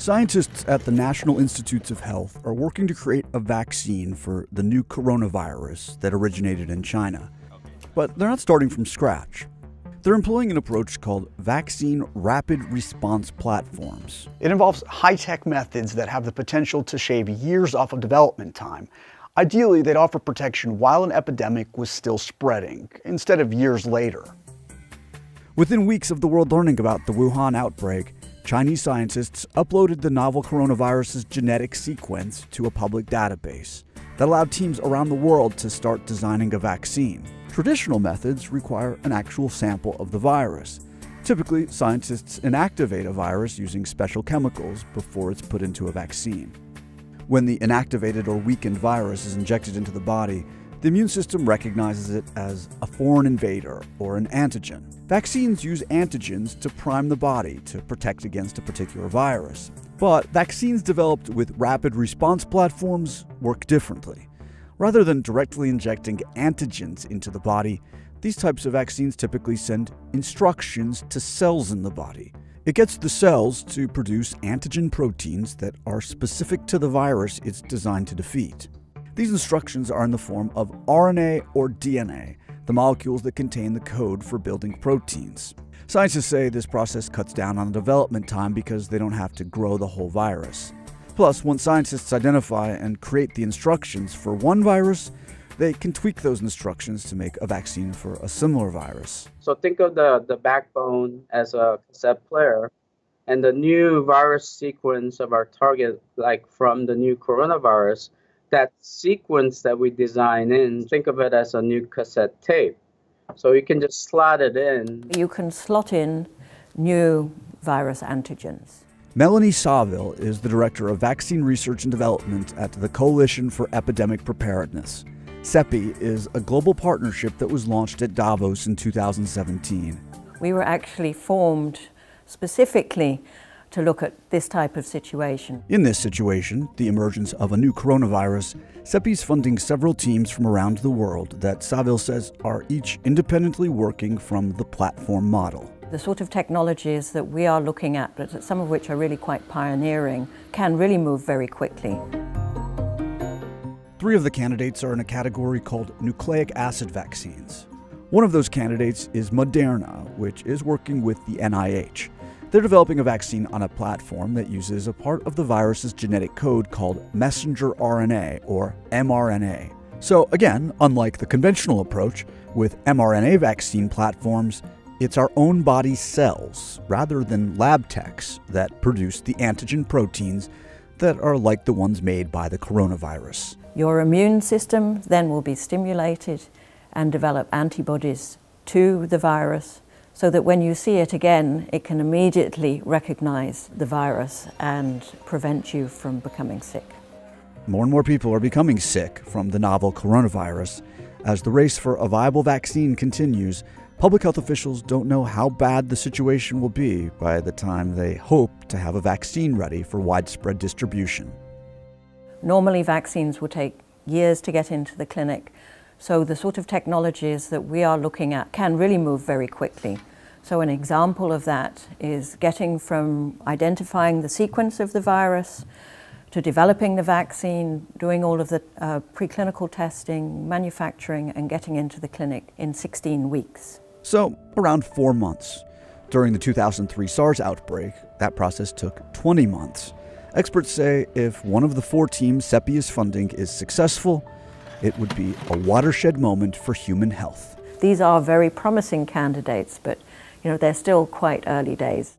Scientists at the National Institutes of Health are working to create a vaccine for the new coronavirus that originated in China. But they're not starting from scratch. They're employing an approach called vaccine rapid response platforms. It involves high-tech methods that have the potential to shave years off of development time. Ideally, they'd offer protection while an epidemic was still spreading, instead of years later. Within weeks of the world learning about the Wuhan outbreak, Chinese scientists uploaded the novel coronavirus's genetic sequence to a public database that allowed teams around the world to start designing a vaccine. Traditional methods require an actual sample of the virus. Typically, scientists inactivate a virus using special chemicals before it's put into a vaccine. When the inactivated or weakened virus is injected into the body, the immune system recognizes it as a foreign invader or an antigen. Vaccines use antigens to prime the body to protect against a particular virus. But vaccines developed with rapid response platforms work differently. Rather than directly injecting antigens into the body, these types of vaccines typically send instructions to cells in the body. It gets the cells to produce antigen proteins that are specific to the virus it's designed to defeat. These instructions are in the form of RNA or DNA, the molecules that contain the code for building proteins. Scientists say this process cuts down on development time because they don't have to grow the whole virus. Plus, once scientists identify and create the instructions for one virus, they can tweak those instructions to make a vaccine for a similar virus. So think of the backbone as a cassette player, and the new virus sequence of our target, like from the new coronavirus, that sequence that we design in, think of it as a new cassette tape. So you can just slot it in. You can slot in new virus antigens. Melanie Saville is the Director of Vaccine Research and Development at the Coalition for Epidemic Preparedness. CEPI is a global partnership that was launched at Davos in 2017. We were actually formed specifically to look at this type of situation. In this situation, the emergence of a new coronavirus, CEPI is funding several teams from around the world that Saville says are each independently working from the platform model. The sort of technologies that we are looking at, but some of which are really quite pioneering, can really move very quickly. 3 of the candidates are in a category called nucleic acid vaccines. One of those candidates is Moderna, which is working with the NIH. They're developing a vaccine on a platform that uses a part of the virus's genetic code called messenger RNA, or mRNA. So again, unlike the conventional approach, with mRNA vaccine platforms, it's our own body's cells, rather than lab techs, that produce the antigen proteins that are like the ones made by the coronavirus. Your immune system then will be stimulated and develop antibodies to the virus, so that when you see it again, it can immediately recognize the virus and prevent you from becoming sick. More and more people are becoming sick from the novel coronavirus. As the race for a viable vaccine continues, public health officials don't know how bad the situation will be by the time they hope to have a vaccine ready for widespread distribution. Normally, vaccines will take years to get into the clinic, so the sort of technologies that we are looking at can really move very quickly. So an example of that is getting from identifying the sequence of the virus to developing the vaccine, doing all of the preclinical testing, manufacturing, and getting into the clinic in 16 weeks. So, around 4 months. During the 2003 SARS outbreak, that process took 20 months. Experts say if one of the 4 teams CEPI is funding is successful, it would be a watershed moment for human health. These are very promising candidates, but they're still quite early days.